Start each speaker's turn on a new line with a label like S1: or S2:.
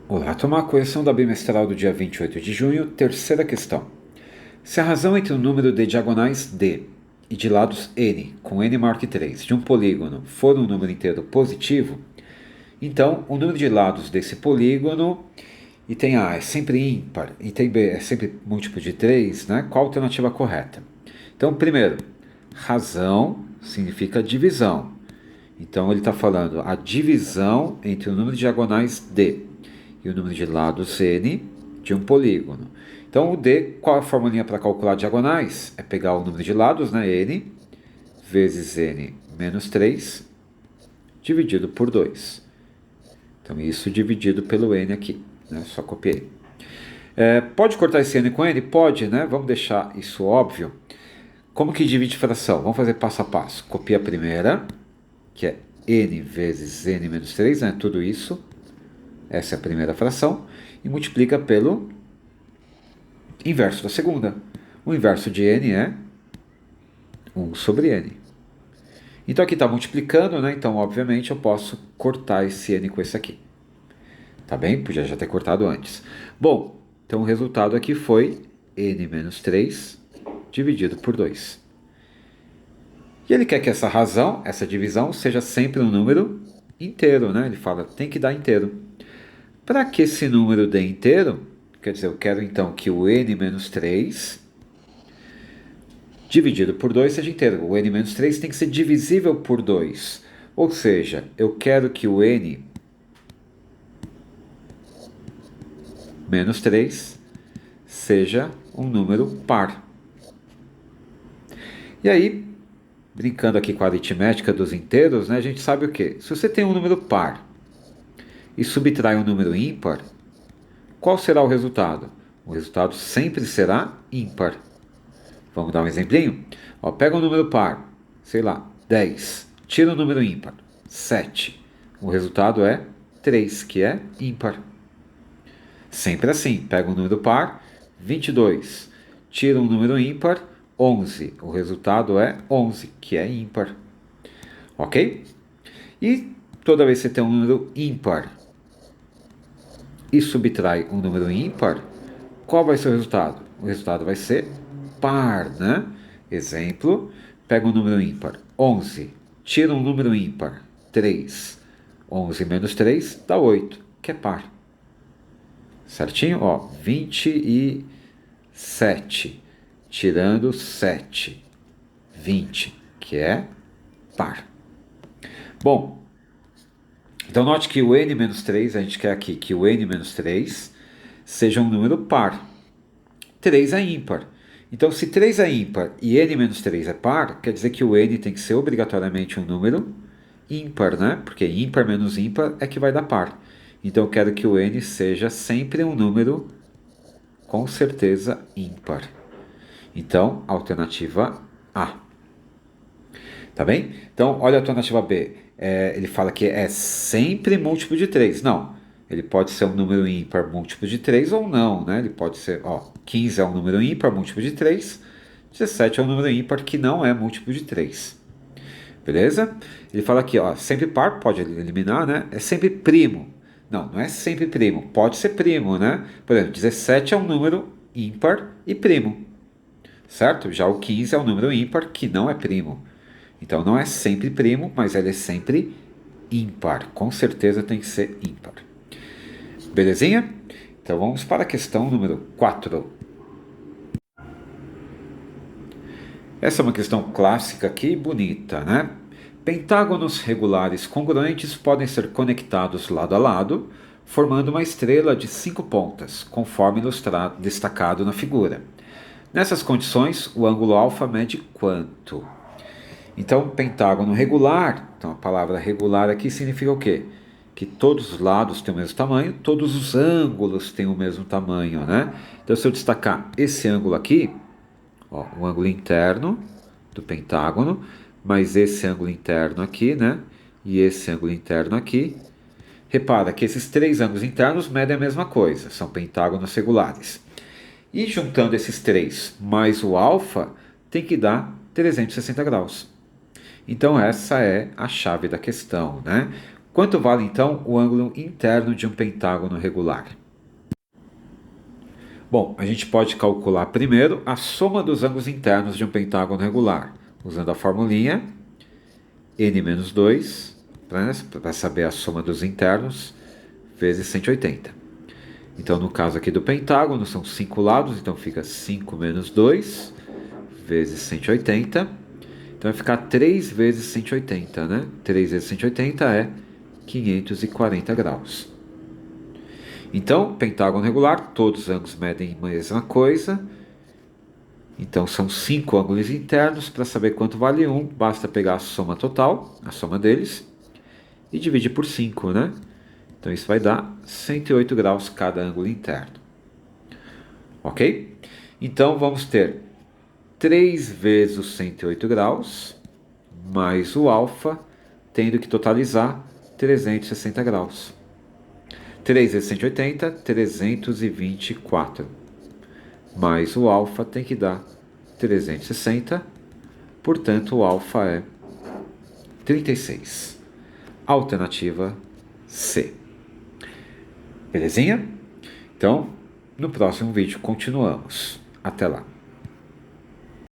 S1: Olá, tomar a correção da bimestral do dia 28 de junho, terceira questão. Se a razão entre um número de diagonais d e de lados n, com n maior que 3, de um polígono for um número inteiro positivo, então o número de lados desse polígono, item A é sempre ímpar, item B é sempre múltiplo de 3, né? Qual a alternativa correta? Então, primeiro, razão significa divisão. Então ele está falando a divisão entre o número de diagonais d e o número de lados n de um polígono. Então o d, qual é a formulinha para calcular diagonais? É pegar o número de lados, né, n, vezes n menos 3, dividido por 2. Então isso dividido pelo n aqui, né? Só copiei. Pode cortar esse n com n? Pode, né? Vamos deixar isso óbvio. Como que divide fração? Vamos fazer passo a passo. Copia a primeira, que é n vezes n menos 3, né? Tudo isso. Essa é a primeira fração. E multiplica pelo inverso da segunda. O inverso de n é 1 sobre n. Então aqui está multiplicando, né? Então, obviamente, eu posso cortar esse n com esse aqui. Tá bem? Podia já ter cortado antes. Bom, então o resultado aqui foi n menos 3 dividido por 2. E ele quer que essa razão, essa divisão, seja sempre um número inteiro, né? Ele fala, tem que dar inteiro. Para que esse número dê inteiro, quer dizer, eu quero então que o n menos 3 dividido por 2 seja inteiro. O n menos 3 tem que ser divisível por 2. Ou seja, eu quero que o n menos 3 seja um número par. E aí, brincando aqui com a aritmética dos inteiros, né, a gente sabe o quê? Se você tem um número par e subtrai um número ímpar, qual será o resultado? O resultado sempre será ímpar. Vamos dar um exemplinho? Ó, pega um número par, sei lá, 10. Tira um número ímpar, 7. O resultado é 3, que é ímpar. Sempre assim, pega um número par, 22. Tira um número ímpar, 11. O resultado é 11, que é ímpar. Ok? E toda vez que você tem um número ímpar e subtrai um número ímpar, qual vai ser o resultado? O resultado vai ser par, né? Exemplo, pega um número ímpar, 11. Tira um número ímpar, 3. 11 menos 3 dá 8, que é par. Certinho? Ó, 27. Tirando 7. 20, que é par. Bom, então note que o n menos 3, a gente quer aqui que o n menos 3 seja um número par. 3 é ímpar. Então, se 3 é ímpar e n menos 3 é par, quer dizer que o n tem que ser obrigatoriamente um número ímpar, né? Porque ímpar menos ímpar é que vai dar par. Então, eu quero que o n seja sempre um número com certeza ímpar. Então, alternativa A. Tá bem? Então, olha a alternativa B. Ele fala que é sempre múltiplo de 3. Não. Ele pode ser um número ímpar múltiplo de 3 ou não, né? Ele pode ser, ó, 15 é um número ímpar múltiplo de 3, 17 é um número ímpar que não é múltiplo de 3. Beleza? Ele fala aqui, ó, sempre par, pode eliminar, né? É sempre primo. Não, não é sempre primo. Pode ser primo, né? Por exemplo, 17 é um número ímpar e primo. Certo? Já o 15 é um número ímpar que não é primo. Então não é sempre primo, mas ele é sempre ímpar. Com certeza tem que ser ímpar. Belezinha? Então vamos para a questão número 4. Essa é uma questão clássica aqui, bonita, né? Pentágonos regulares congruentes podem ser conectados lado a lado, formando uma estrela de 5 pontas, conforme destacado na figura. Nessas condições, o ângulo alfa mede quanto? Então, pentágono regular, então a palavra regular aqui significa o quê? Que todos os lados têm o mesmo tamanho, todos os ângulos têm o mesmo tamanho, né? Então, se eu destacar esse ângulo aqui, ó, o ângulo interno do pentágono, mais esse ângulo interno aqui, né? E esse ângulo interno aqui. Repara que esses três ângulos internos medem a mesma coisa, são pentágonos regulares. E juntando esses três mais o alfa, tem que dar 360 graus. Então essa é a chave da questão, né? Quanto vale então o ângulo interno de um pentágono regular? Bom, a gente pode calcular primeiro a soma dos ângulos internos de um pentágono regular, usando a formulinha n-2, para saber a soma dos internos, vezes 180. Então, no caso aqui do pentágono, são 5 lados, então fica 5 menos 2, vezes 180. Então, vai ficar 3 vezes 180, né? 3 vezes 180 é 540 graus. Então, pentágono regular, todos os ângulos medem a mesma coisa. Então, são 5 ângulos internos. Para saber quanto vale um, basta pegar a soma total, a soma deles, e dividir por 5, né? Então, isso vai dar 108 graus cada ângulo interno. Ok? Então, vamos ter 3 vezes os 108 graus, mais o alfa, tendo que totalizar 360 graus. 3 vezes 180, 324. Mais o alfa tem que dar 360, portanto o alfa é 36. Alternativa C. Belezinha? Então, no próximo vídeo continuamos. Até lá.